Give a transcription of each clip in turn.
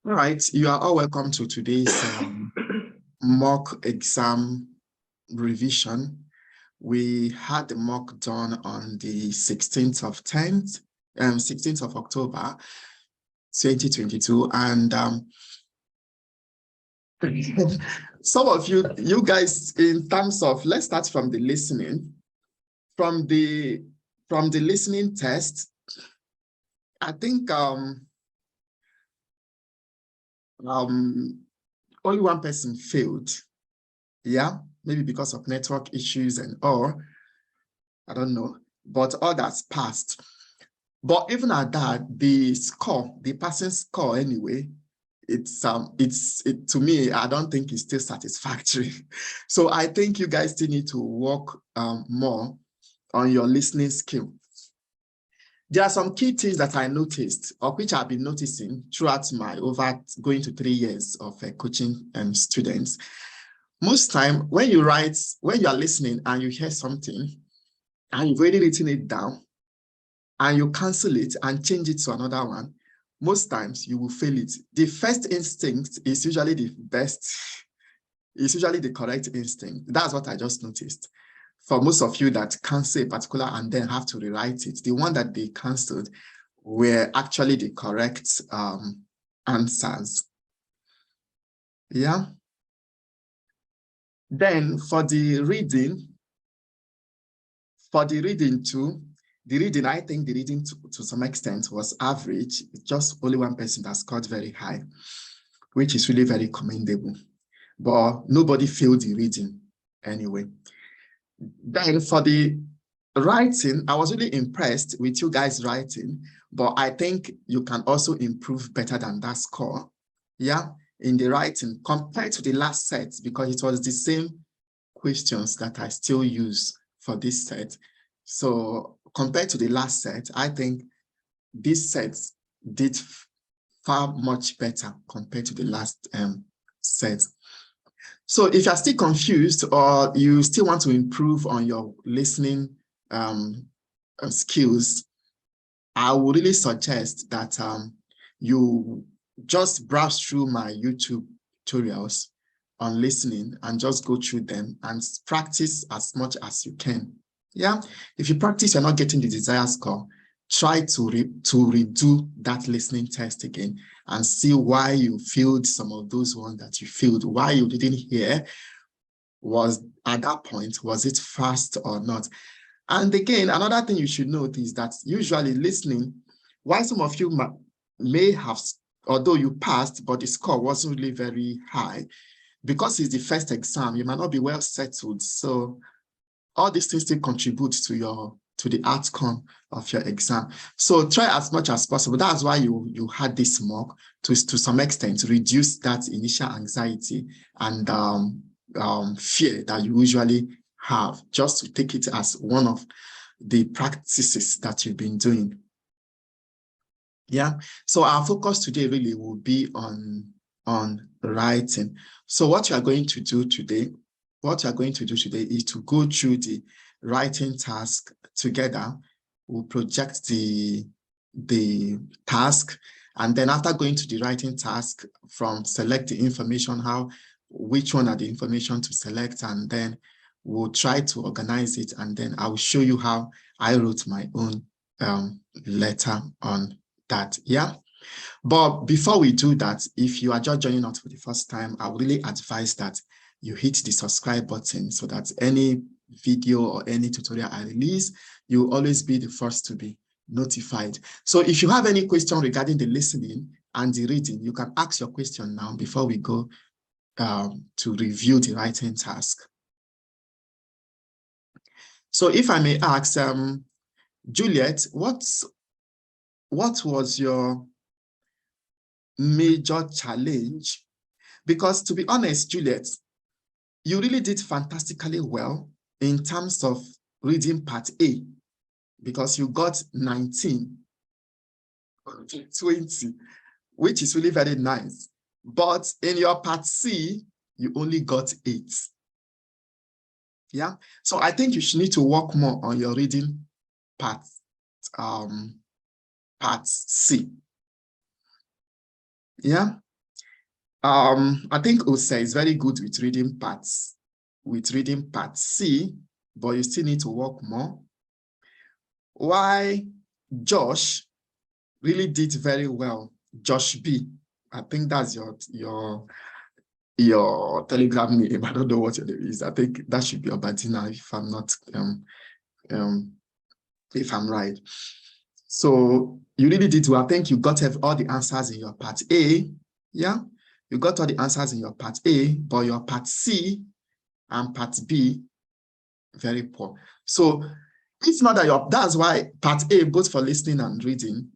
All right, you are all welcome to today's mock exam revision. We had the mock done on the 16th of October, 2022. And some of you guys, in terms of, let's start from the listening. From the listening test, I think only one person failed. Yeah, maybe because of network issues and all, I don't know, but others passed. But even at that, the passing score anyway, to me, I don't think it's still satisfactory. So I think you guys still need to work more on your listening skill. There are some key things that I noticed, or which I've been noticing throughout my going to 3 years of coaching students. Most time when you are listening and you hear something and you've already written it down and you cancel it and change it to another one, most times you will fail it. The first instinct is usually the best, it's usually the correct instinct. That's what I just noticed. For most of you that cancel a particular and then have to rewrite it, the one that they canceled were actually the correct answers. Yeah. Then for the reading too, I think the reading to some extent was average. Just only one person that scored very high, which is really very commendable. But nobody failed the reading anyway. Then for the writing, I was really impressed with you guys writing, but I think you can also improve better than that score. Yeah, in the writing compared to the last set, because it was the same questions that I still use for this set. So compared to the last set, I think this set did far much better compared to the last set. So if you're still confused or you still want to improve on your listening skills, I would really suggest that you just browse through my YouTube tutorials on listening and just go through them and practice as much as you can. Yeah, if you practice, you're not getting the desired score, try to redo that listening test again and see why you failed some of those ones that you failed, why you didn't hear. Was at that point, was it fast or not? And again, another thing you should note is that usually listening, why some of you may have, although you passed, but the score wasn't really very high, because it's the first exam, you might not be well settled. So all these things still contribute to the outcome of your exam. So try as much as possible. That's why you had this mock to some extent to reduce that initial anxiety and fear that you usually have, just to take it as one of the practices that you've been doing. Yeah, so our focus today really will be on writing. So what you are going to do today is to go through the writing task together. We'll project the task, and then after going to the writing task, select the information, which one are the information to select, and then we'll try to organize it, and then I'll show you how I wrote my own letter on that. Yeah. But before we do that, if you are just joining us for the first time, I would really advise that you hit the subscribe button so that any video or any tutorial I release, you'll always be the first to be notified. So if you have any question regarding the listening and the reading, you can ask your question now before we go to review the writing task. So if I may ask, Juliet, what was your major challenge? Because to be honest, Juliet, you really did fantastically well in terms of reading part A, because you got 19, 20, which is really very nice. But in your part C, you only got 8. Yeah, so I think you should need to work more on your reading part C. Yeah, I think Ose is very good with reading part C, but you still need to work more. Why Josh really did very well, Josh B. I think that's your Telegram name. I don't know what your name is. I think that should be Obatina if I'm not if I'm right. So you really did well. I think you got all the answers in your part A. Yeah, you got all the answers in your part A, but your part C and part B, very poor. So it's not that that's why part A, both for listening and reading,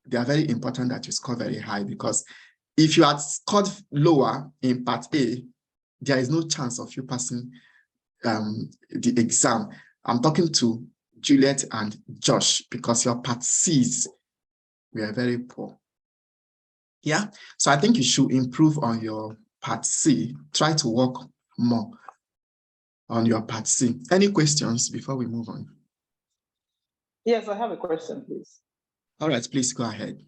they are very important that you score very high, because if you had scored lower in part A, there is no chance of you passing the exam. I'm talking to Juliet and Josh, because your part C's were very poor. Yeah, so I think you should improve on your part C. Try to work more on your part C. Any questions before we move on? Yes, I have a question, please. All right, please go ahead.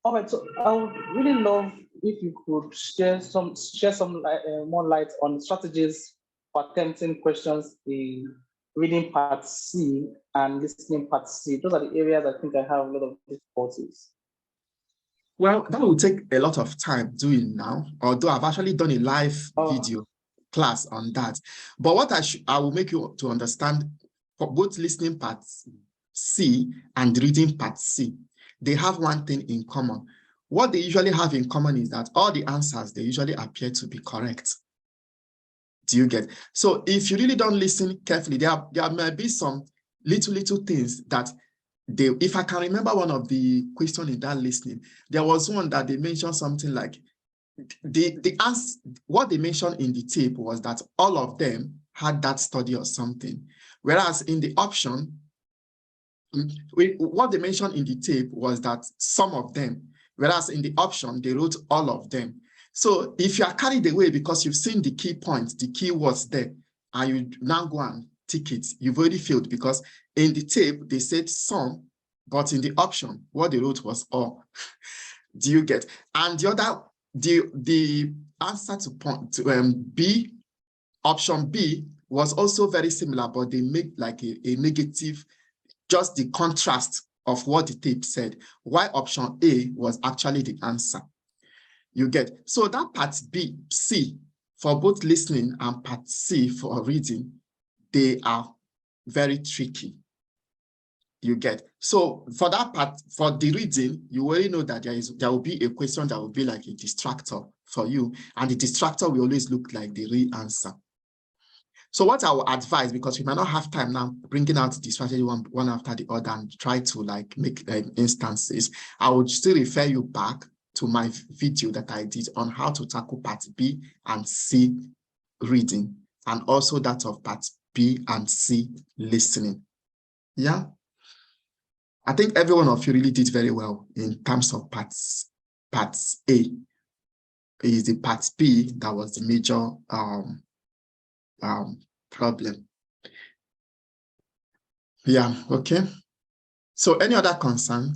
All right, so I would really love if you could share some more light on strategies for attempting questions in reading part C and listening part C. Those are the areas I think I have a lot of difficulties. Well, that will take a lot of time doing now, although I've actually done a live video class on that. But what I will make you to understand, for both listening part C and reading part C, they have one thing in common. What they usually have in common is that all the answers, they usually appear to be correct. Do you get? So if you really don't listen carefully, there might be some little things that if I can remember one of the questions in that listening, there was one that they mentioned something like, what they mentioned in the tape was that all of them had that study or something. Whereas in the option, what they mentioned in the tape was that some of them, whereas in the option, they wrote all of them. So if you are carried away because you've seen the key points, the key words there, and you now go and tick it, you've already failed, because in the tape, they said some, but in the option, what they wrote was all. Do you get? And the other, the answer to B, option B, was also very similar, but they make like a negative, just the contrast of what the tape said, why option A was actually the answer. You get? So that part B, C, for both listening and part C for reading, they are very tricky. You get? So for that part, for the reading, you already know that there will be a question that will be like a distractor for you, and the distractor will always look like the real answer. So what I will advise, because we might not have time now bringing out the strategy one after the other and try to like make instances, I would still refer you back to my video that I did on how to tackle part B and C reading, and also that of part B and C listening. Yeah. I think every one of you really did very well in terms of parts A. Is the part B that was the major problem. Yeah, okay. So any other concern?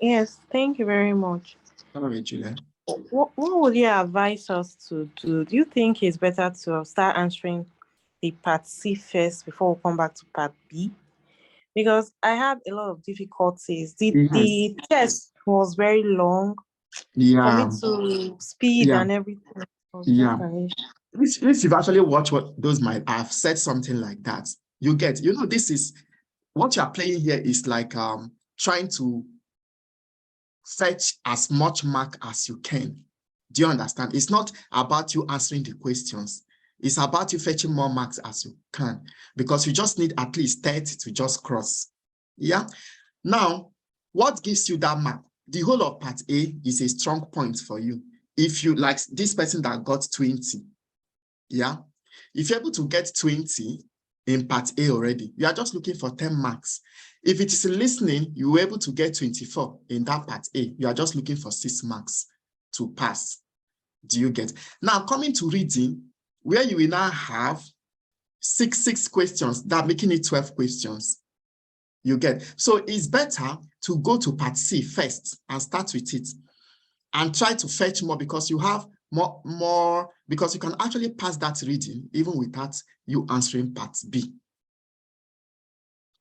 Yes, thank you very much. All right, Julia. What would you advise us to do? Do you think it's better to start answering the part C first before we come back to part B? Because I had a lot of difficulties. The test was very long for me to speed and everything. Yeah. If you've actually watched what those might have said something like that, you get, you know, this is what you're playing here is like trying to fetch as much mark as you can. Do you understand? It's not about you answering the questions. It's about you fetching more marks as you can, because you just need at least 30 to just cross. Yeah. Now, what gives you that mark? The whole of part A is a strong point for you. If you like this person that got 20, yeah, if you're able to get 20 in part A already, you are just looking for 10 marks. If it is listening, you were able to get 24 in that part A. You are just looking for 6 marks to pass. Do you get? Now, coming to reading, where you will now have six questions, that making it 12 questions. You get? So it's better to go to part C first and start with it. and try to fetch more, because you have more, because you can actually pass that reading even without you answering part B.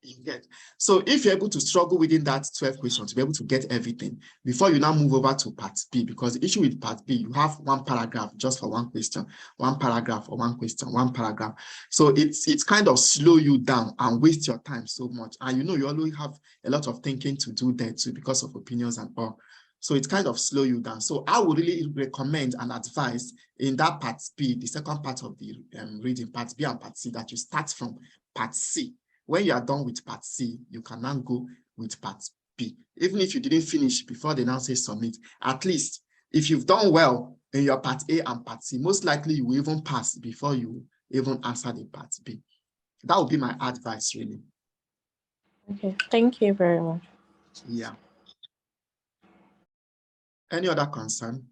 You get. So if you're able to struggle within that 12 questions to be able to get everything before you now move over to part B, because the issue with part B, you have one paragraph just for one question, one paragraph for one question, one paragraph. So it's kind of slow you down and waste your time so much. And you know, you always have a lot of thinking to do there too because of opinions and all. So it kind of slow you down. So I would really recommend and advise in that part B, the second part of the reading, part B and part C, that you start from part C. When you are done with part C, you can now go with part B. Even if you didn't finish before they now say submit, at least if you've done well in your part A and part C, most likely you will even pass before you even answer the part B. That would be my advice, really. Okay, thank you very much. Yeah. Any other concern?